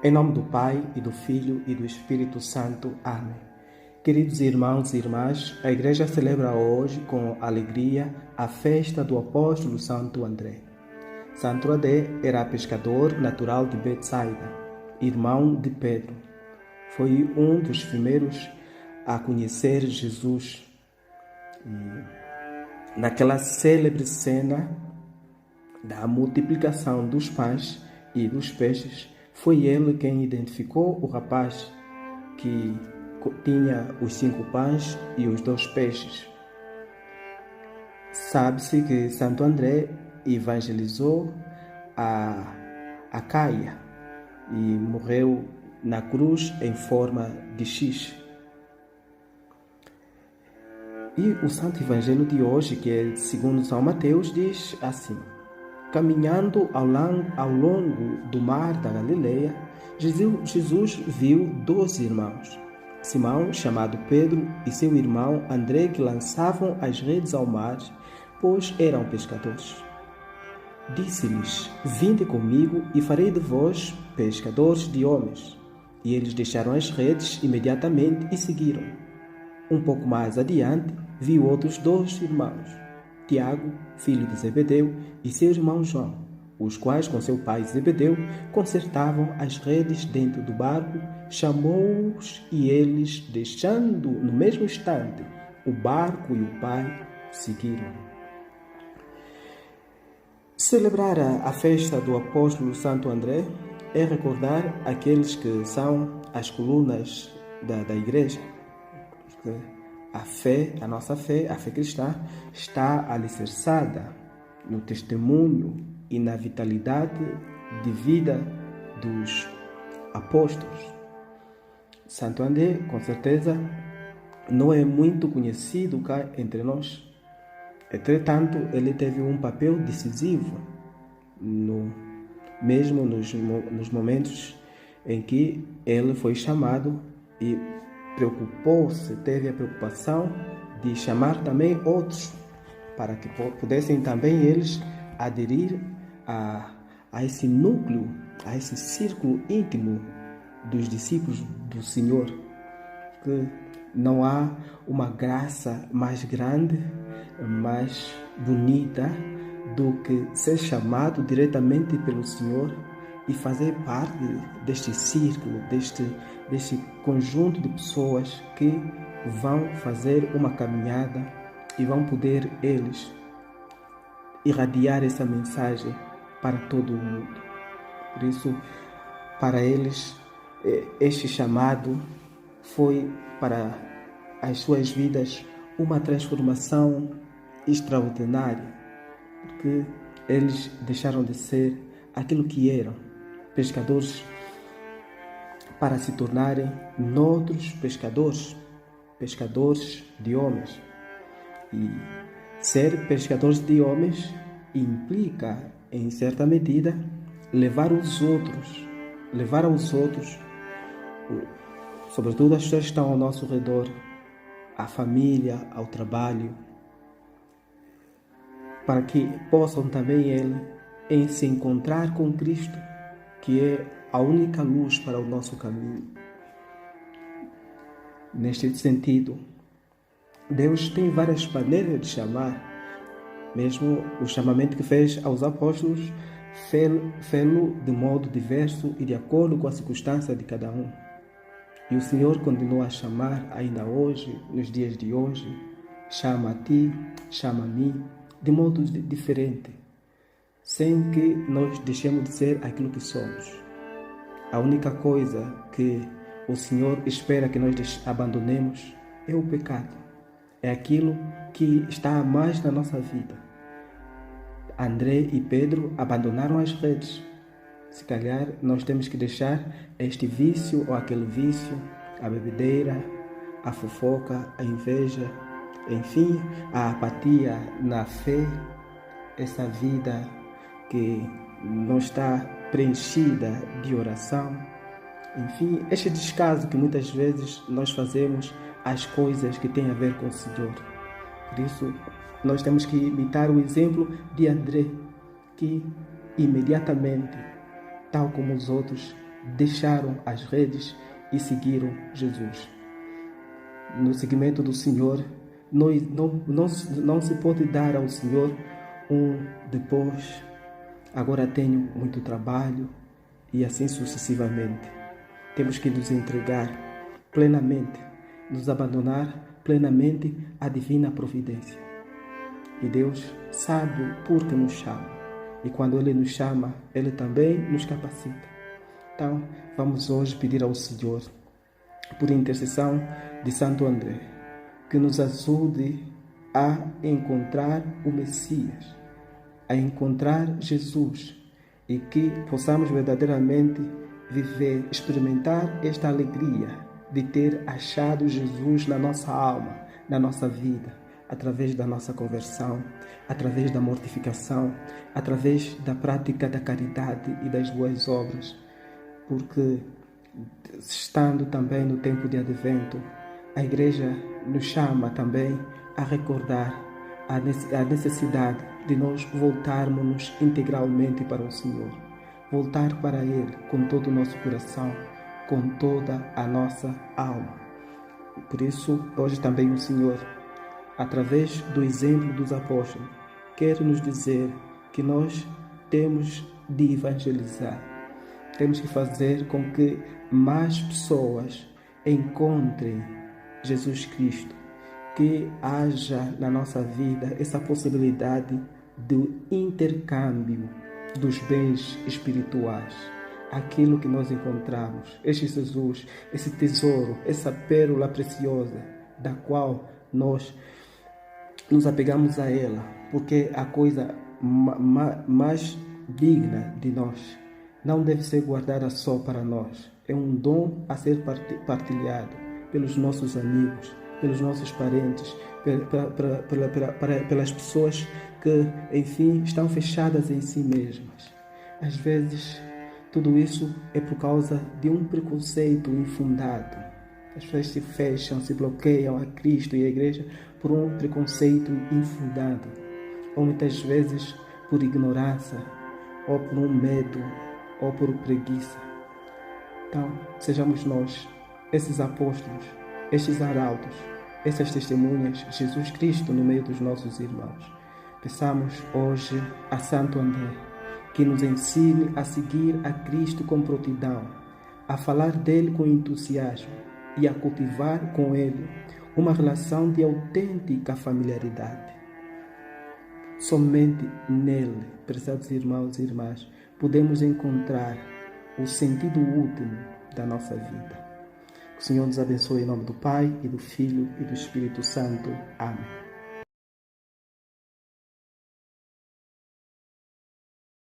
Em nome do Pai, e do Filho, e do Espírito Santo. Amém. Queridos irmãos e irmãs, a Igreja celebra hoje com alegria a festa do apóstolo Santo André. Santo André era pescador natural de Betsaida, irmão de Pedro. Foi um dos primeiros a conhecer Jesus. E naquela célebre cena da multiplicação dos pães e dos peixes, foi ele quem identificou o rapaz que tinha os 5 pães e os 2 peixes. Sabe-se que Santo André evangelizou a Caia e morreu na cruz em forma de X. E o Santo Evangelho de hoje, que é segundo São Mateus, diz assim: caminhando ao longo do mar da Galileia, Jesus viu 2 irmãos, Simão, chamado Pedro, e seu irmão André, que lançavam as redes ao mar, pois eram pescadores. Disse-lhes: vinde comigo e farei de vós pescadores de homens. E eles deixaram as redes imediatamente e seguiram. Um pouco mais adiante, viu outros 2 irmãos, Tiago, filho de Zebedeu, e seu irmão João, os quais com seu pai Zebedeu consertavam as redes dentro do barco. Chamou-os e eles, deixando no mesmo instante o barco e o pai, seguiram. Celebrar a festa do apóstolo Santo André é recordar aqueles que são as colunas da igreja. A fé, a nossa fé, a fé cristã, está alicerçada no testemunho e na vitalidade de vida dos apóstolos. Santo André, com certeza, não é muito conhecido cá entre nós. Entretanto, ele teve um papel decisivo, mesmo nos momentos em que ele foi chamado e preocupou-se, teve a preocupação de chamar também outros, para que pudessem também eles aderir a esse núcleo, a esse círculo íntimo dos discípulos do Senhor. Que não há uma graça mais grande, mais bonita do que ser chamado diretamente pelo Senhor e fazer parte deste círculo, deste conjunto de pessoas que vão fazer uma caminhada e vão poder eles irradiar essa mensagem para todo o mundo. Por isso, para eles, este chamado foi para as suas vidas uma transformação extraordinária, porque eles deixaram de ser aquilo que eram, pescadores, para se tornarem noutros pescadores de homens. E ser pescadores de homens implica, em certa medida, levar aos outros, sobretudo as pessoas que estão ao nosso redor, à família, ao trabalho, para que possam também eles se encontrar com Cristo, que é a única luz para o nosso caminho. Neste sentido, Deus tem várias maneiras de chamar. Mesmo o chamamento que fez aos apóstolos, fê-lo de modo diverso e de acordo com a circunstância de cada um. E o Senhor continua a chamar ainda hoje, nos dias de hoje. Chama a ti, chama a mim, de modo diferente, sem que nós deixemos de ser aquilo que somos. A única coisa que o Senhor espera que nós abandonemos é o pecado. É aquilo que está a mais na nossa vida. André e Pedro abandonaram as redes. Se calhar nós temos que deixar este vício ou aquele vício, a bebedeira, a fofoca, a inveja, enfim, a apatia na fé, essa vida que não está preenchida de oração. Enfim, este descaso que muitas vezes nós fazemos às coisas que têm a ver com o Senhor. Por isso, nós temos que imitar o exemplo de André, que imediatamente, tal como os outros, deixaram as redes e seguiram Jesus. No seguimento do Senhor, não se pode dar ao Senhor depois, agora tenho muito trabalho, e assim sucessivamente. Temos que nos entregar plenamente, nos abandonar plenamente à divina providência. E Deus sabe o porquê nos chama. E quando Ele nos chama, Ele também nos capacita. Então, vamos hoje pedir ao Senhor, por intercessão de Santo André, que nos ajude a encontrar o Messias, a encontrar Jesus, e que possamos verdadeiramente viver, experimentar esta alegria de ter achado Jesus na nossa alma, na nossa vida, através da nossa conversão, através da mortificação, através da prática da caridade e das boas obras, porque estando também no tempo de Advento, a Igreja nos chama também a recordar a necessidade de nós voltarmos integralmente para o Senhor, voltar para Ele com todo o nosso coração, com toda a nossa alma. Por isso, hoje também o Senhor, através do exemplo dos apóstolos, quer nos dizer que nós temos de evangelizar, temos que fazer com que mais pessoas encontrem Jesus Cristo, que haja na nossa vida essa possibilidade do intercâmbio dos bens espirituais, aquilo que nós encontramos, este Jesus, esse tesouro, essa pérola preciosa, da qual nós nos apegamos a ela, porque a coisa mais digna de nós não deve ser guardada só para nós, é um dom a ser partilhado pelos nossos amigos, pelos nossos parentes, pelas pessoas que, enfim, estão fechadas em si mesmas. Às vezes, tudo isso é por causa de um preconceito infundado. As pessoas se fecham, se bloqueiam a Cristo e a Igreja por um preconceito infundado, ou muitas vezes por ignorância, ou por um medo, ou por preguiça. Então, sejamos nós, esses apóstolos, estes arautos, essas testemunhas, Jesus Cristo no meio dos nossos irmãos. Peçamos hoje a Santo André que nos ensine a seguir a Cristo com prontidão, a falar dele com entusiasmo e a cultivar com ele uma relação de autêntica familiaridade. Somente nele, prezados irmãos e irmãs, podemos encontrar o sentido último da nossa vida. Que o Senhor nos abençoe em nome do Pai, e do Filho, e do Espírito Santo. Amém.